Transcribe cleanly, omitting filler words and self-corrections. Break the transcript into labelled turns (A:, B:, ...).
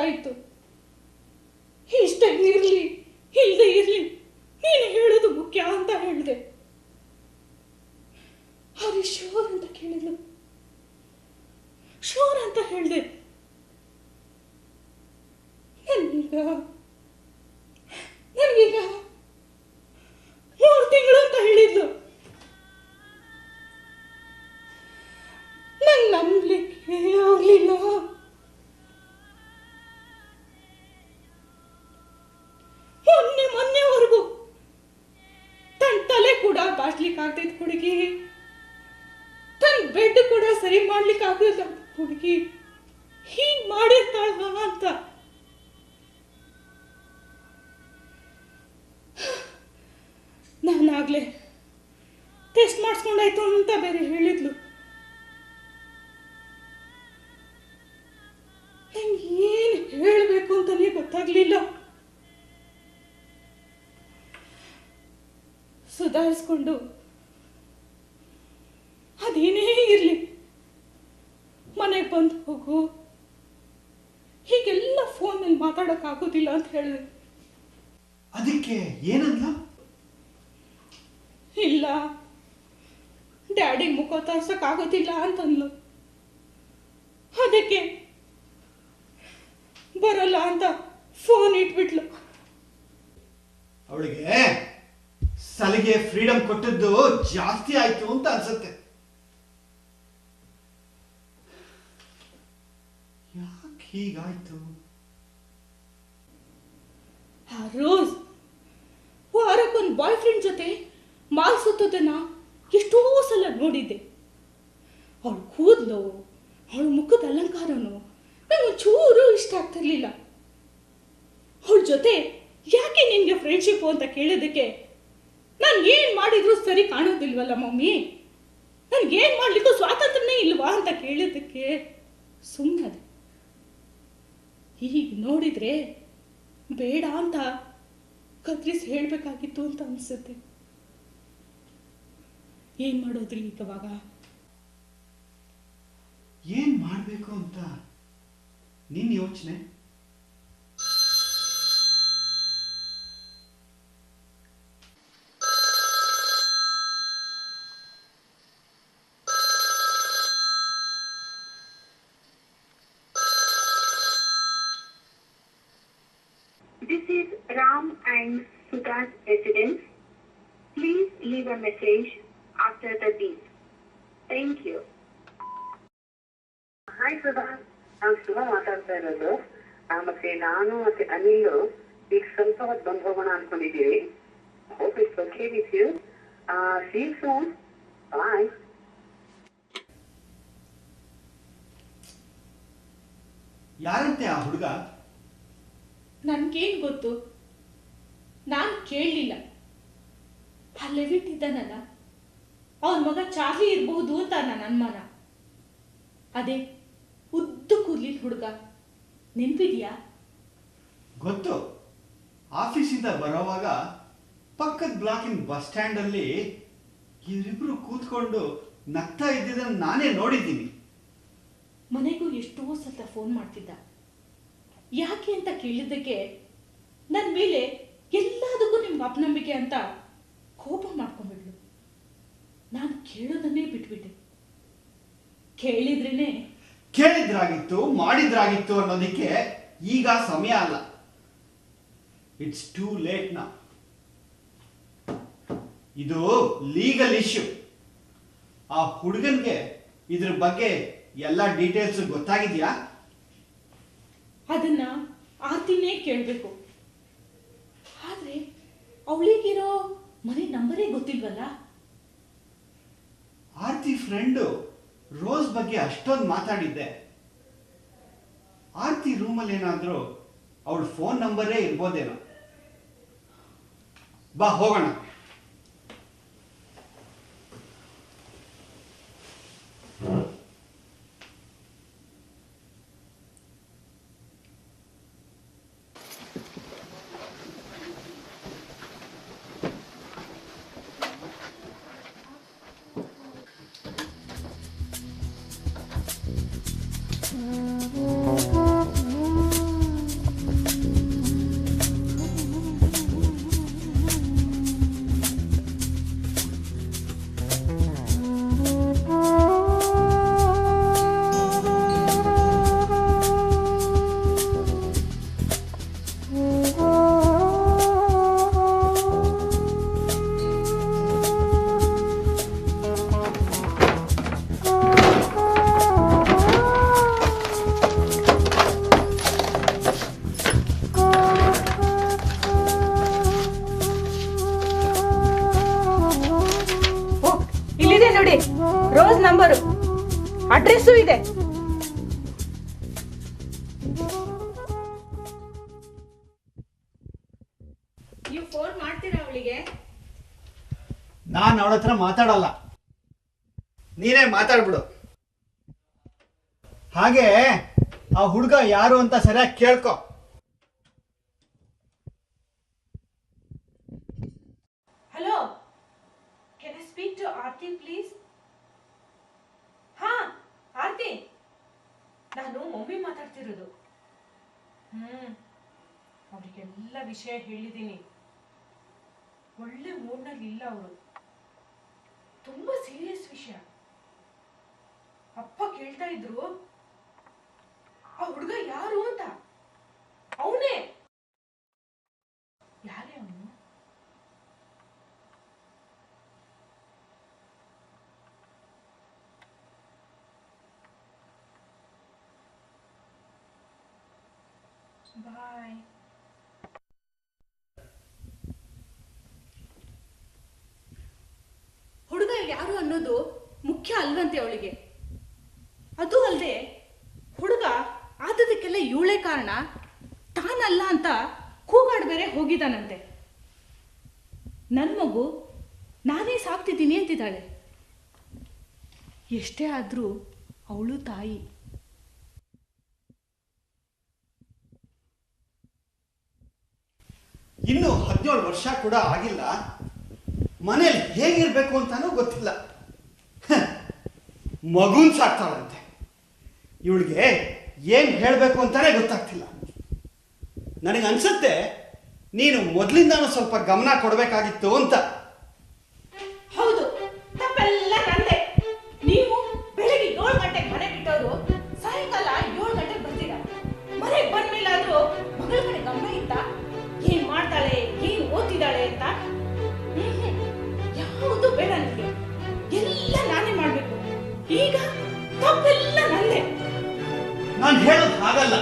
A: ಗೊತ್ತಾಯ್ತು. ಇಷ್ಟ ಇರ್ಲಿ ಇಲ್ಲದೆ ಇರ್ಲಿ, ನೀನು ಹೇಳೋದು ಮುಖ್ಯ ಅಂತ ಹೇಳಿದೆ. ಅವ್ರಿಗೆ ಶೋರ್ ಅಂತ ಕೇಳಿದ್ಲು, ಶೋರ್ ಅಂತ ಹೇಳಿದೆ. ನನಗೀಗ 3 ತಿಂಗಳು ಅಂತ ಹೇಳಿದ್ಲು. ನಂಗೆ ನಂಬಲಿಕ್ಕೆ ಆಗಲಿಲ್ಲ. ಮೊನ್ನೆವರೆಗೂ ತನ್ನ ತಲೆ ಕೂಡ ಬಾಚ್ಲಿಕ್ಕೆ ಆಗ್ತೈತೆ ಹುಡುಗಿ, ತನ್ನ ಬೆಡ್ ಕೂಡ ಸರಿ ಮಾಡ್ಲಿಕ್ಕೆ ಆಗಲ್ಲ ಹುಡುಗಿ, ಹೀಗ್ ಮಾಡಿರ್ತಾಳ ಅಂತ. ನಾನಾಗ್ಲೇ ಟೆಸ್ಟ್ ಮಾಡಿಸ್ಕೊಂಡಾಯ್ತು ಅಂತ ಬೇರೆ ಹೇಳಿದ್ಲು. ನಂಗೆ ಏನು ಹೇಳಬೇಕು ಅಂತಾನೆ ಗೊತ್ತಾಗ್ಲಿಲ್ಲ. ಸುಧಾರಿಸ್ಕೊಂಡು ಅದೇನೇ ಇರಲಿ ಮನೆಗೆ ಬಂದು ಹೋಗು, ಹೀಗೆಲ್ಲ ಫೋನಲ್ಲಿ ಮಾತಾಡೋಕ್ಕಾಗೋದಿಲ್ಲ ಅಂತ ಹೇಳಿದೆ.
B: ಅದಕ್ಕೆ ಏನಲ್ಲ?
A: ಇಲ್ಲ, ಡ್ಯಾಡಿ ಮುಖ ತೋರ್ಸೋಕ್ಕಾಗೋದಿಲ್ಲ ಅಂತಂದ್ಲು. ಅದಕ್ಕೆ ಬರಲ್ಲ ಅಂತ ಫೋನ್ ಇಟ್ಬಿಟ್ಲು.
B: ಅವಳಿಗೆ ಸಲಿಗೆ ಫ್ರೀಡಮ್ ಕೊಟ್ಟದ್ದು ಜಾಸ್ತಿ ಆಯ್ತು ಅಂತ ಅನ್ಸುತ್ತೆ. ಯಾಕೆ ಹೀಗಾಯ್ತು?
A: ಆ ರೋಸ್ ವಾರಕ್ಕೊಂದು ಬಾಯ್ ಫ್ರೆಂಡ್ ಜೊತೆ ಮಾಲ್ ಸುತ್ತೋದನ್ನ ಎಷ್ಟೋ ಸಲ ನೋಡಿದ್ದೆ. ಅವಳು ಕೂದಲು, ಅವಳ ಮುಖದ ಅಲಂಕಾರನು ನಂಗೆ ಒಂಚೂರು ಇಷ್ಟ ಆಗ್ತಿರ್ಲಿಲ್ಲ. ಅವಳ ಜೊತೆ ಯಾಕೆ ನಿನ್ಗೆ ಫ್ರೆಂಡ್ಶಿಪ್ ಅಂತ ಕೇಳಿದ್ದಕ್ಕೆ, ನಾನು ಏನು ಮಾಡಿದ್ರು ಸರಿ ಕಾಣೋದಿಲ್ವಲ್ಲ ಮಮ್ಮಿ, ನನ್ಗೇನು ಮಾಡ್ಲಿಕ್ಕೂ ಸ್ವಾತಂತ್ರ್ಯನೇ ಇಲ್ವಾ ಅಂತ ಕೇಳಿದ್ದಕ್ಕೆ ಸುಮ್ಮನೆ. ಈಗ ನೋಡಿದ್ರೆ ಬೇಡ ಅಂತ ಕತ್ರಿಸಿ ಹೇಳಬೇಕಾಗಿತ್ತು ಅಂತ ಅನಿಸುತ್ತೆ. ಏನು ಮಾಡೋದ್ರಿ ಈಗವಾಗ?
B: ಏನ್ ಮಾಡಬೇಕು ಅಂತ ನಿನ್ನ ಯೋಚನೆ?
C: This is Ram and Sudha's residence. Please leave a message after the beep. Thank you.
D: Hi Sudha, ನಾನು ಸುಧಾ ಮಾತಾಡ್ತಾ ಇರೋದು. ಮತ್ತೆ ನಾನು ಮತ್ತೆ ಅನಿಲ್ ಈಗ ಸ್ವಲ್ಪ ಹೊತ್ತು ಬಂದು ಹೋಗೋಣ ಅನ್ಕೊಂಡಿದ್ದೀವಿ. Hope it's okay with you. See you soon. Bye.
B: ಯಾರಂತೆ ಆ ಹುಡುಗ?
A: ನನ್ಗೇನು ಗೊತ್ತು, ನಾನು ಕೇಳಲಿಲ್ಲ. ಅಲ್ಲೆವಿಟ್ಟಿದ್ದಾನಲ್ಲ, ಅವನ ಮಗ ಚಾರ್ಲಿ ಇರಬಹುದು ಅಂತ ನನ್ನ ಅನುಮಾನ. ಅದೇ ಉದ್ದು ಕೂದಲಿನ ಹುಡುಗ, ನೆನ್ಪಿದ್ಯಾ?
B: ಗೊತ್ತು. ಆಫೀಸಿಂದ ಬರೋವಾಗ ಪಕ್ಕದ ಬ್ಲಾಕಿನ ಬಸ್ ಸ್ಟ್ಯಾಂಡ್ ಅಲ್ಲಿ ಇವರಿಬ್ರು ಕೂತ್ಕೊಂಡು ನಗ್ತಾ ಇದ್ದಿದ್ದನ್ನು ನಾನೇ ನೋಡಿದ್ದೀನಿ.
A: ಮನೆಗೂ ಎಷ್ಟೋ ಸಲ ಫೋನ್ ಮಾಡ್ತಿದ್ದ. ಯಾಕೆ ಅಂತ ಕೇಳಿದ್ದಕ್ಕೆ ನನ್ನ ಮೇಲೆ ಎಲ್ಲದಕ್ಕೂ ನಿಮ್ಗೆ ಅಪನಂಬಿಕೆ ಅಂತ ಕೋಪ ಮಾಡ್ಕೊಂಡ್ಬಿಡ್ಲು. ನಾನು ಕೇಳೋದನ್ನೇ ಬಿಟ್ಬಿಟ್ಟೆ.
B: ಕೇಳಿದ್ರಾಗಿತ್ತು, ಮಾಡಿದ್ರಾಗಿತ್ತು ಅನ್ನೋದಕ್ಕೆ ಈಗ ಸಮಯ ಅಲ್ಲ. ಇಟ್ಸ್ ಟೂ ಲೇಟ್ ನಾ. ಇದು ಲೀಗಲ್ ಇಶ್ಯೂ. ಆ ಹುಡುಗನ್ಗೆ ಇದ್ರ ಬಗ್ಗೆ ಎಲ್ಲ ಡೀಟೇಲ್ಸ್ ಗೊತ್ತಾಗಿದ್ಯಾ?
A: ಅದನ್ನ ಆರ್ತಿನೇ ಕೇಳಬೇಕು. ಆದ್ರೆ ಅವಳಿಗಿರೋ ಮನೆ ನಂಬರೇ ಗೊತ್ತಿಲ್ವಲ್ಲ.
B: ಆರ್ತಿ ಫ್ರೆಂಡು ರೋಸ್ ಬಗ್ಗೆ ಅಷ್ಟೊಂದು ಮಾತಾಡಿದ್ದೆ. ಆರ್ತಿ ರೂಮಲ್ಲಿ ಏನಾದರೂ ಅವಳ ಫೋನ್ ನಂಬರೇ ಇರ್ಬೋದೇನೋ. ಬಾ ಹೋಗೋಣ.
A: ರೋಸ್ ನಂಬರು, ಅಡ್ರೆಸ್ಸು ಇದೆ. ನೀವು ಫೋನ್ ಮಾಡ್ತೀರಾ ಅವಳಿಗೆ?
B: ನಾನು ಅವಳ ಹತ್ರ ಮಾತಾಡಲ್ಲ, ನೀನೇ ಮಾತಾಡ್ಬಿಡು. ಹಾಗೆ ಆ ಹುಡುಗ ಯಾರು ಅಂತ ಸರಿಯಾಗಿ ಕೇಳ್ಕೊ.
A: Hello, can I speak to Aarti please? ಹಾ ಆರ್ತಿ, ನಾನು ಮಮ್ಮಿ ಮಾತಾಡ್ತಿರೋದು. ಅವರಿಗೆಲ್ಲ ವಿಷಯ ಹೇಳಿದ್ದೀನಿ. ಒಳ್ಳೆ ಮೂಡ್ನಲ್ಲಿ ಇಲ್ಲ ಅವರು. ತುಂಬಾ ಸೀರಿಯಸ್ ವಿಷಯ. ಅಪ್ಪ ಕೇಳ್ತಾ ಇದ್ರು ಆ ಹುಡುಗ ಯಾರು ಅಂತ. ಅವನೇ. ಯಾರೇ ಅವನು? ಬಾಯ್. ಹುಡುಗ ಯಾರು ಅನ್ನೋದು ಮುಖ್ಯ ಅಲ್ವಂತೆ ಅವಳಿಗೆ. ಅದು ಅಲ್ಲದೆ ಹುಡುಗ ಆದದಕ್ಕೆಲ್ಲ ಇವಳೇ ಕಾರಣ, ತಾನಲ್ಲ ಅಂತ ಕೂಗಾಡ್ ಬೇರೆ ಹೋಗಿದ್ದಾನಂತೆ. ನನ್ನ ಮಗು ನಾನೇ ಸಾಕ್ತಿದ್ದೀನಿ ಅಂತಿದ್ದಾಳೆ. ಎಷ್ಟೇ ಆದರೂ ಅವಳು ತಾಯಿ.
B: ಇನ್ನು 17 ವರ್ಷ ಕೂಡ ಆಗಿಲ್ಲ, ಮನೇಲಿ ಹೇಗಿರ್ಬೇಕು ಅಂತಾನೂ ಗೊತ್ತಿಲ್ಲ. ಮಗುನ್ ಸಾಕ್ತಾಳಂತೆ. ಇವಳಿಗೆ ಏನ್ ಹೇಳಬೇಕು ಅಂತಾನೆ ಗೊತ್ತಾಗ್ತಿಲ್ಲ. ನನಗೆ ಅನ್ಸುತ್ತೆ ನೀನು ಮೊದಲಿಂದಾನು ಸ್ವಲ್ಪ ಗಮನ ಕೊಡಬೇಕಾಗಿತ್ತು ಅಂತ.
A: ಹೌದು, ತಪ್ಪೆಲ್ಲ ನಂದೆ. ನೀವು ಬೆಳಿಗ್ಗೆ 7 ಗಂಟೆಗೆ ಮನೆ ಬಿಟ್ಟವರು ಸಾಯಂಕಾಲ 7 ಗಂಟೆಗೆ ಬರ್ತೀರ. ಮನೆಗೆ ಬಂದ್ಮೇಲಾದ್ರೂ ಮಗಳ ಕಡೆ ಗಮನ ಇತ್ತ? ಏನ್ ಮಾಡ್ತಾಳೆ, ಏನ್ ಓದ್ತಿದ್ದಾಳೆ ಅಂತ ಯಾವುದು ಬೇಡ ನನಗೆ. ಎಲ್ಲ ನಾನೇ ಮಾಡ್ಬೇಕು. ಈಗ ತಪ್ಪೆಲ್ಲ ನಂದೆ.
B: ನಾನು ಹೇಳೋದು ಹಾಗಲ್ಲ.